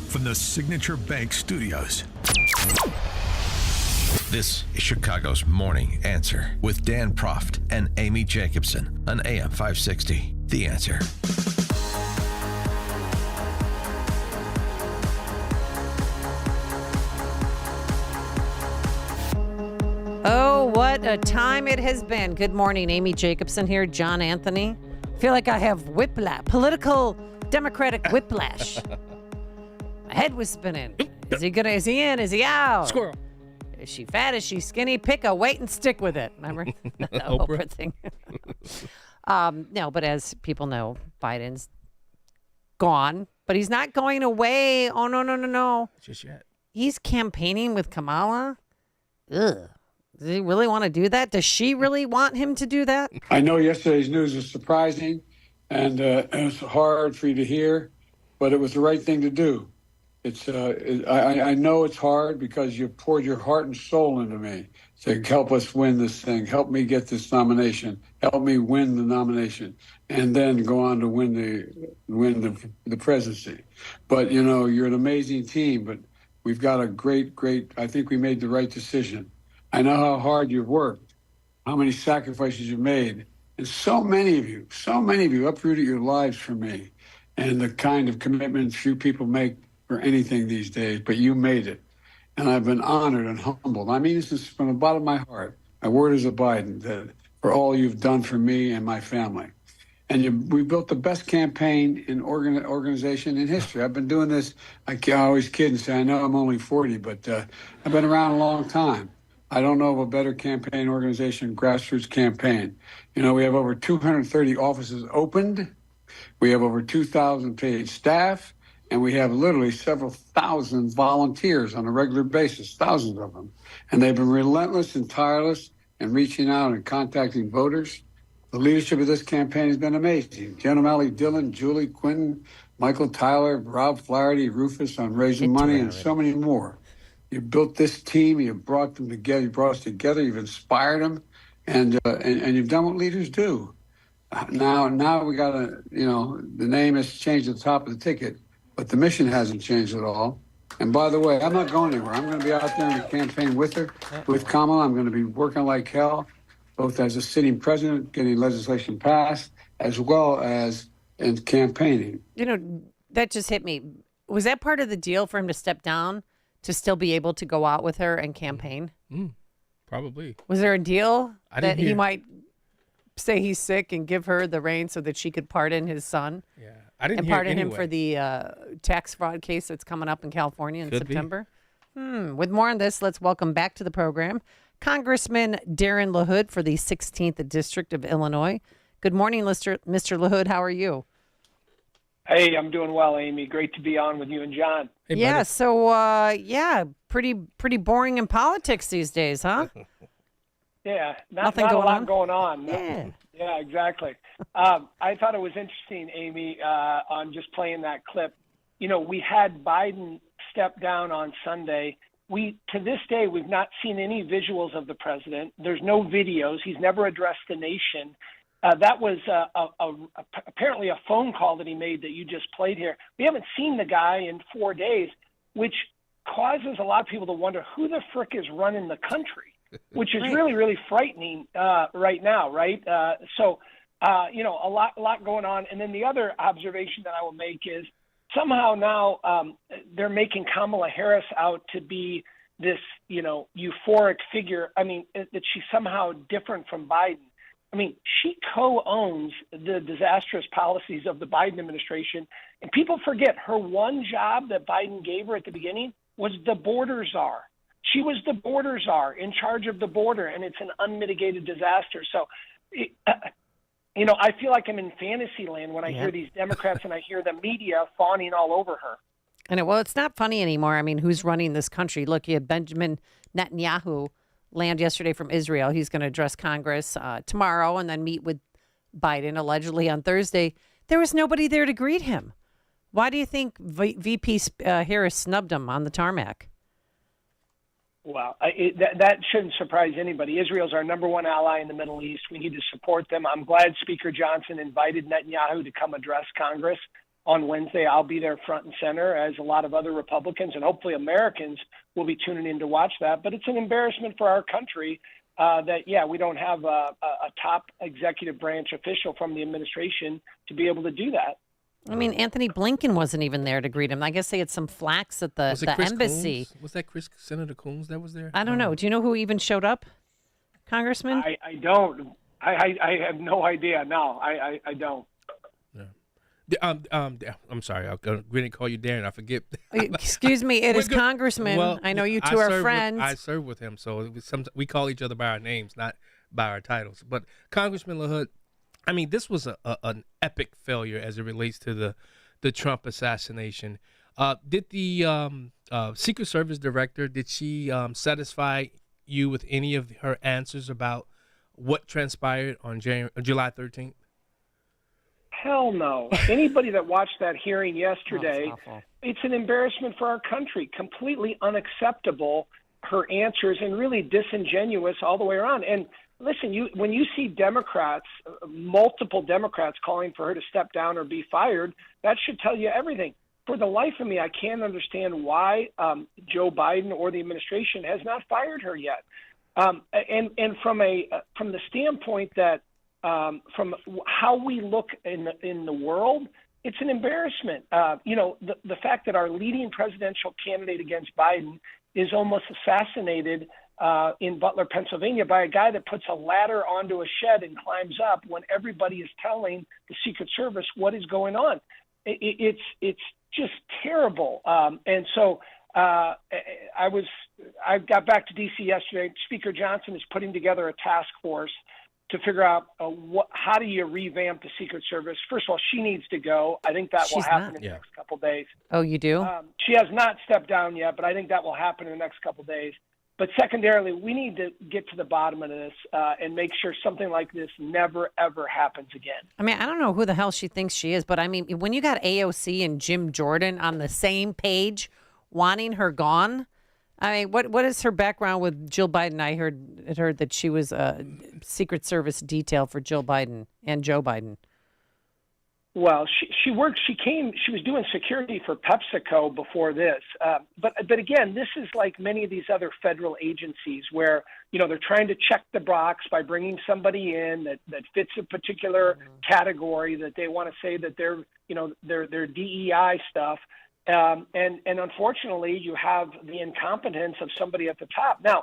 from the Signature Bank Studios. This is Chicago's Morning Answer with Dan Proft and Amy Jacobson on AM 560. The Answer. Oh, what a time it has been. Good morning, Amy Jacobson here, John Anthony. I feel like I have whiplash, political Democratic whiplash. My head was spinning. Is he in? Is he out? Squirrel. Is she fat? Is she skinny? Pick a weight and stick with it. Remember the Oprah thing? No, but as people know, Biden's gone, but he's not going away. Oh, no. Just yet. He's campaigning with Kamala. Ugh. Does he really want to do that? Does she really want him to do that? I know yesterday's news is surprising and it's hard for you to hear, but it was the right thing to do. I know it's hard because you poured your heart and soul into me to help us win this thing, help me get this nomination, help me win the nomination, and then go on to win the presidency. But, you know, you're an amazing team, but we've got a great, I think we made the right decision. I know how hard you've worked, how many sacrifices you've made, and so many of you uprooted your lives for me, and the kind of commitments few people make for anything these days, but you made it. And I've been honored and humbled. I mean this from the bottom of my heart. My word is a Biden, that for all you've done for me and my family. And we built the best campaign in organization in history. I've been doing this, I always kid and say, I know I'm only 40, but I've been around a long time. I don't know of a better campaign organization, grassroots campaign. You know, we have over 230 offices opened. We have over 2,000 paid staff. And we have literally several thousand volunteers on a regular basis, thousands of them. And they've been relentless and tireless in reaching out and contacting voters. The leadership of this campaign has been amazing. Jen O'Malley Dillon, Julie Quinton, Michael Tyler, Rob Flaherty, Rufus on raising money, and so many more. You built this team. You brought them together. You brought us together. You've inspired them, and you've done what leaders do. Now we got to, you know, the name has changed at the top of the ticket, but the mission hasn't changed at all. And by the way, I'm not going anywhere. I'm going to be out there in the campaign with her, with Kamala. I'm going to be working like hell, both as a sitting president, getting legislation passed, as well as in campaigning. You know, that just hit me. Was that part of the deal for him to step down to still be able to go out with her and campaign? Probably. Was there a deal that he might say he's sick and give her the reins so that she could pardon his son? Yeah, I didn't and hear pardon anyway. him for the tax fraud case that's coming up in California in September. With more on this, let's welcome back to the program Congressman Darin LaHood for the 16th District of Illinois. Good morning, Mr. LaHood. How are you? Hey, I'm doing well, Amy. Great to be on with you and John. Hey, Yeah, buddy. so, pretty boring in politics these days, huh? Yeah, Nothing not a going lot on? going on. Yeah. Yeah, exactly. I thought it was interesting, Amy, on just playing that clip. You know, we had Biden step down on Sunday. To this day, we've not seen any visuals of the president. There's no videos. He's never addressed the nation. That was apparently a phone call that he made that you just played here. We haven't seen the guy in 4 days, which causes a lot of people to wonder who the frick is running the country, which is really, really frightening right now, right? You know, a lot going on. And then the other observation that I will make is somehow now they're making Kamala Harris out to be this, you know, euphoric figure. I mean, that she's somehow different from Biden. I mean, she co-owns the disastrous policies of the Biden administration. And people forget her one job that Biden gave her at the beginning was the border czar. She was the border czar in charge of the border, and it's an unmitigated disaster. So, you know, I feel like I'm in fantasy land when I hear these Democrats and I hear the media fawning all over her. And well, it's not funny anymore. I mean, who's running this country? Look, you had Benjamin Netanyahu land yesterday from Israel. He's going to address Congress tomorrow and then meet with Biden allegedly on Thursday. There was nobody there to greet him. Why do you think VP Harris snubbed him on the tarmac? Well, that shouldn't surprise anybody. Israel's our number one ally in the Middle East. We need to support them. I'm glad Speaker Johnson invited Netanyahu to come address Congress on Wednesday. I'll be there front and center, as a lot of other Republicans and hopefully Americans will be tuning in to watch that. But it's an embarrassment for our country that we don't have a top executive branch official from the administration to be able to do that. I mean, Anthony Blinken wasn't even there to greet him. I guess they had some flax at the embassy. Coons? Was that Senator Coons that was there? I don't know. Do you know who even showed up, Congressman? I don't. I have no idea. No, I don't. I'm sorry. I'm going to call you Darren. I forget. Excuse me. It is Congressman. Well, I know you two are friends. I serve with him, so it was we call each other by our names, not by our titles. But Congressman LaHood, I mean, this was an epic failure as it relates to the Trump assassination. Did the Secret Service director, did she satisfy you with any of her answers about what transpired on July 13th? Hell no. Anybody that watched that hearing yesterday, it's an embarrassment for our country. Completely unacceptable, her answers, and really disingenuous all the way around. And listen, when you see Democrats, multiple Democrats calling for her to step down or be fired, that should tell you everything. For the life of me, I can't understand why Joe Biden or the administration has not fired her yet. And from the standpoint that from how we look in the world, it's an embarrassment. The fact that our leading presidential candidate against Biden is almost assassinated in Butler, Pennsylvania, by a guy that puts a ladder onto a shed and climbs up when everybody is telling the Secret Service what is going on. It's just terrible. And so I got back to D.C. yesterday. Speaker Johnson is putting together a task force to figure out how do you revamp the Secret Service. First of all, she needs to go. I think that will happen in the next couple of days. Oh, you do? She has not stepped down yet, but I think that will happen in the next couple of days. But secondarily, we need to get to the bottom of this and make sure something like this never, ever happens again. I mean, I don't know who the hell she thinks she is, but I mean, when you got AOC and Jim Jordan on the same page wanting her gone, I mean, what is her background with Jill Biden? I heard that she was a Secret Service detail for Jill Biden and Joe Biden. Well, she worked. She was doing security for PepsiCo before this. But again, this is like many of these other federal agencies where they're trying to check the box by bringing somebody in that fits a particular category that they want to say that they're DEI stuff. And unfortunately, you have the incompetence of somebody at the top. Now,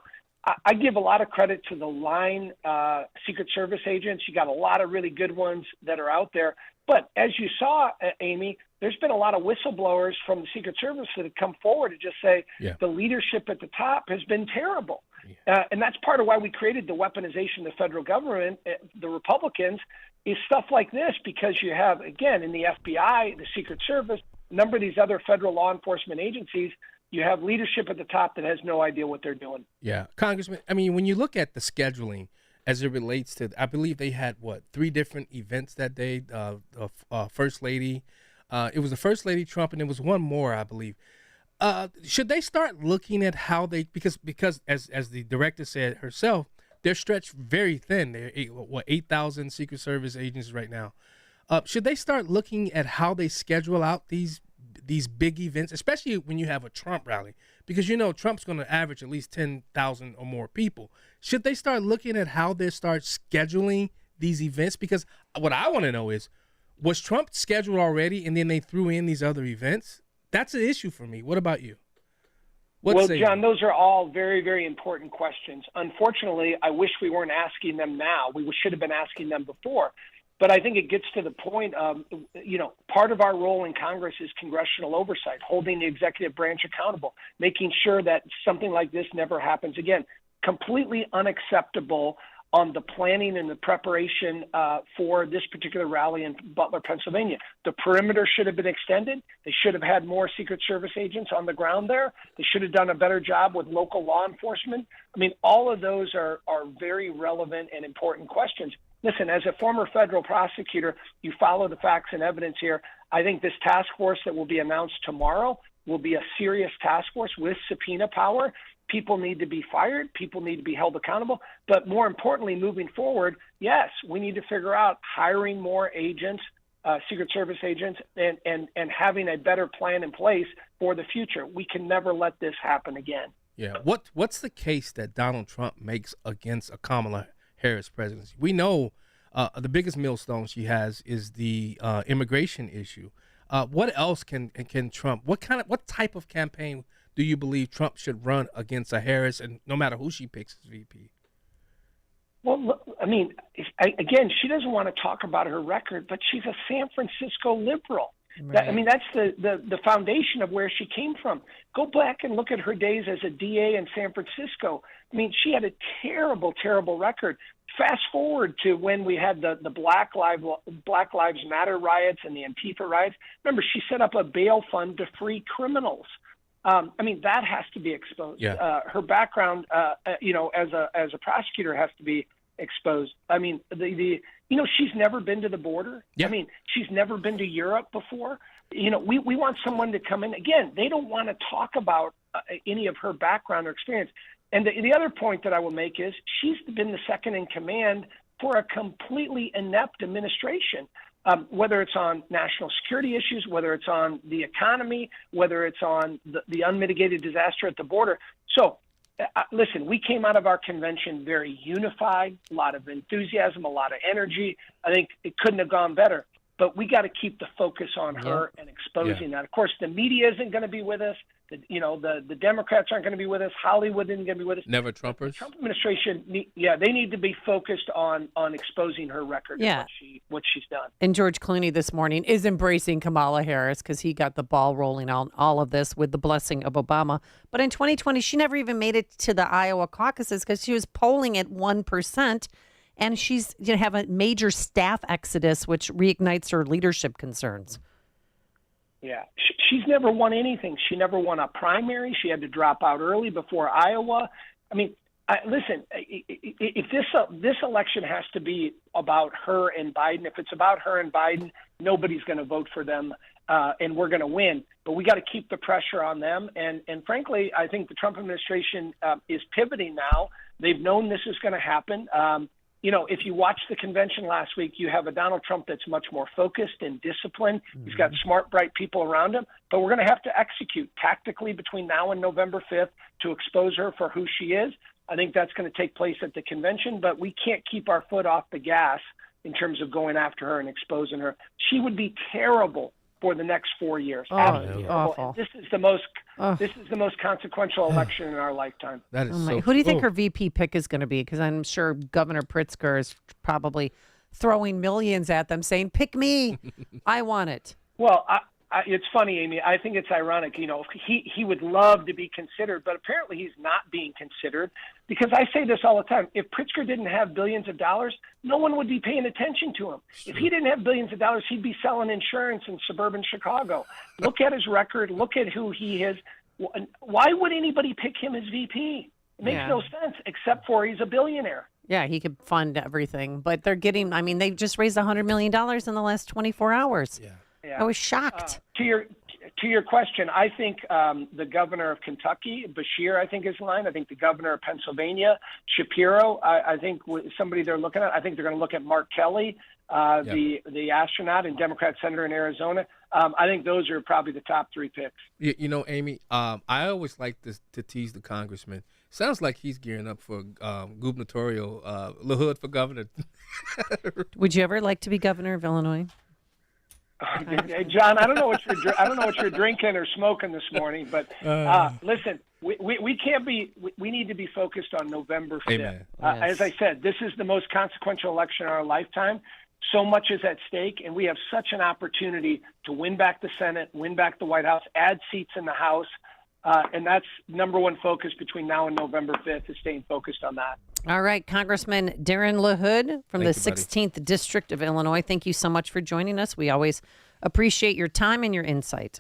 I give a lot of credit to the line Secret Service agents. You got a lot of really good ones that are out there. But as you saw, Amy, there's been a lot of whistleblowers from the Secret Service that have come forward to just say the leadership at the top has been terrible. And that's part of why we created the weaponization of the federal government, the Republicans, is stuff like this, because you have, again, in the FBI, the Secret Service, a number of these other federal law enforcement agencies, you have leadership at the top that has no idea what they're doing. Yeah. Congressman, I mean, when you look at the scheduling as it relates to, I believe they had, 3 different events that day, First Lady. It was the First Lady Trump, and there was one more, I believe. Should they start looking at how they, because as the director said herself, they're stretched very thin. They're 8,000 Secret Service agents right now. Should they start looking at how they schedule out these big events, especially when you have a Trump rally? Because Trump's going to average at least 10,000 or more people. Should they start looking at how they start scheduling these events? Because what I want to know is, was Trump scheduled already and then they threw in these other events? That's an issue for me. What about you? Well, John, those are all very, very important questions. Unfortunately, I wish we weren't asking them now. We should have been asking them before. But I think it gets to the point of, part of our role in Congress is congressional oversight, holding the executive branch accountable, making sure that something like this never happens again. Completely unacceptable on the planning and the preparation for this particular rally in Butler, Pennsylvania. The perimeter should have been extended. They should have had more Secret Service agents on the ground there. They should have done a better job with local law enforcement. I mean, all of those are very relevant and important questions. Listen, as a former federal prosecutor, you follow the facts and evidence here. I think this task force that will be announced tomorrow will be a serious task force with subpoena power. People need to be fired. People need to be held accountable. But more importantly, moving forward, yes, we need to figure out hiring more agents Secret Service agents and having a better plan in place for the future. We can never let this happen again. Yeah. What's the case that Donald Trump makes against a Kamala Harris presidency? We know the biggest millstone she has is the immigration issue. What else can Trump? What type of campaign do you believe Trump should run against a Harris, and no matter who she picks as VP? Well, look, I mean, again, she doesn't want to talk about her record, but she's a San Francisco liberal. Right. That's the foundation of where she came from. Go back and look at her days as a DA in San Francisco. I mean, she had a terrible, terrible record. Fast forward to when we had the Black Lives Matter riots and the Antifa riots. Remember, she set up a bail fund to free criminals. That has to be exposed. Yeah. Her background, as a prosecutor, has to be exposed. I mean, she's never been to the border. Yeah. I mean, she's never been to Europe before. We want someone to come in. Again, they don't want to talk about any of her background or experience. And the other point that I will make is she's been the second in command for a completely inept administration. Whether it's on national security issues, whether it's on the economy, whether it's on the unmitigated disaster at the border. So, listen, we came out of our convention very unified, a lot of enthusiasm, a lot of energy. I think it couldn't have gone better. But we got to keep the focus on her and exposing that. Of course, the media isn't going to be with us. The Democrats aren't going to be with us. Hollywood isn't going to be with us. Never Trumpers. The Trump administration, they need to be focused on exposing her record and what she's done. And George Clooney this morning is embracing Kamala Harris because he got the ball rolling on all of this with the blessing of Obama. But in 2020, she never even made it to the Iowa caucuses because she was polling at 1%. And she's going to have a major staff exodus, which reignites her leadership concerns. Yeah, she's never won anything. She never won a primary. She had to drop out early before Iowa. I mean, listen, if this election has to be about her and Biden, if it's about her and Biden, nobody's going to vote for them, and we're going to win. But we got to keep the pressure on them. And frankly, I think the Trump administration is pivoting now. They've known this is going to happen. If you watch the convention last week, you have a Donald Trump that's much more focused and disciplined. Mm-hmm. He's got smart, bright people around him. But we're going to have to execute tactically between now and November 5th to expose her for who she is. I think that's going to take place at the convention. But we can't keep our foot off the gas in terms of going after her and exposing her. She would be terrible for the next 4 years. Absolutely awful. This is the most consequential election in our lifetime. That is Who do you think her VP pick is going to be? Because I'm sure Governor Pritzker is probably throwing millions at them, saying, "Pick me, I want it." Well, it's funny, Amy. I think it's ironic. He would love to be considered, but apparently he's not being considered. Because I say this all the time: if Pritzker didn't have billions of dollars, no one would be paying attention to him. If he didn't have billions of dollars, he'd be selling insurance in suburban Chicago. Look at his record. Look at who he is. Why would anybody pick him as VP? It makes no sense, except for he's a billionaire. Yeah, he could fund everything. But they're getting, they just raised $100 million in the last 24 hours. Yeah. I was shocked. To your question, I think the governor of Kentucky, Bashir, I think is in line. I think the governor of Pennsylvania, Shapiro, I think somebody they're looking at. I think they're going to look at Mark Kelly, the astronaut and Democrat senator in Arizona. I think those are probably the top three picks. Amy, I always like to tease the congressman. Sounds like he's gearing up for gubernatorial LaHood for governor. Would you ever like to be governor of Illinois? Hey, John, I don't know what you're drinking or smoking this morning, but listen, we can't be. We need to be focused on November 5th. Amen. As I said, this is the most consequential election in our lifetime. So much is at stake, and we have such an opportunity to win back the Senate, win back the White House, add seats in the House, and that's number one focus between now and November 5th is staying focused on that. All right, Congressman Darin LaHood from the Thank you, 16th District of Illinois. Thank you so much for joining us. We always appreciate your time and your insight.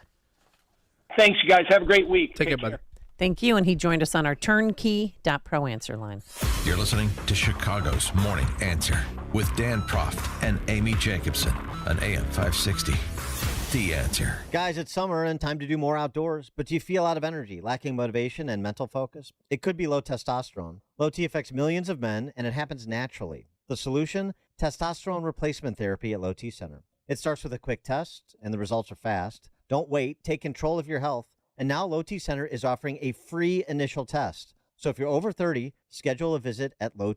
Thanks, you guys. Have a great week. Take care, buddy. Thank you. And he joined us on our turnkey.pro answer line. You're listening to Chicago's Morning Answer with Dan Proft and Amy Jacobson on AM 560. The Answer. Guys, it's summer and time to do more outdoors, but do you feel out of energy, lacking motivation and mental focus? It could be low testosterone. Low T affects millions of men, and it happens naturally. The solution? Testosterone replacement therapy at Low T Center. It starts with a quick test, and the results are fast. Don't wait. Take control of your health. And now Low T Center is offering a free initial test. So if you're over 30, schedule a visit at Low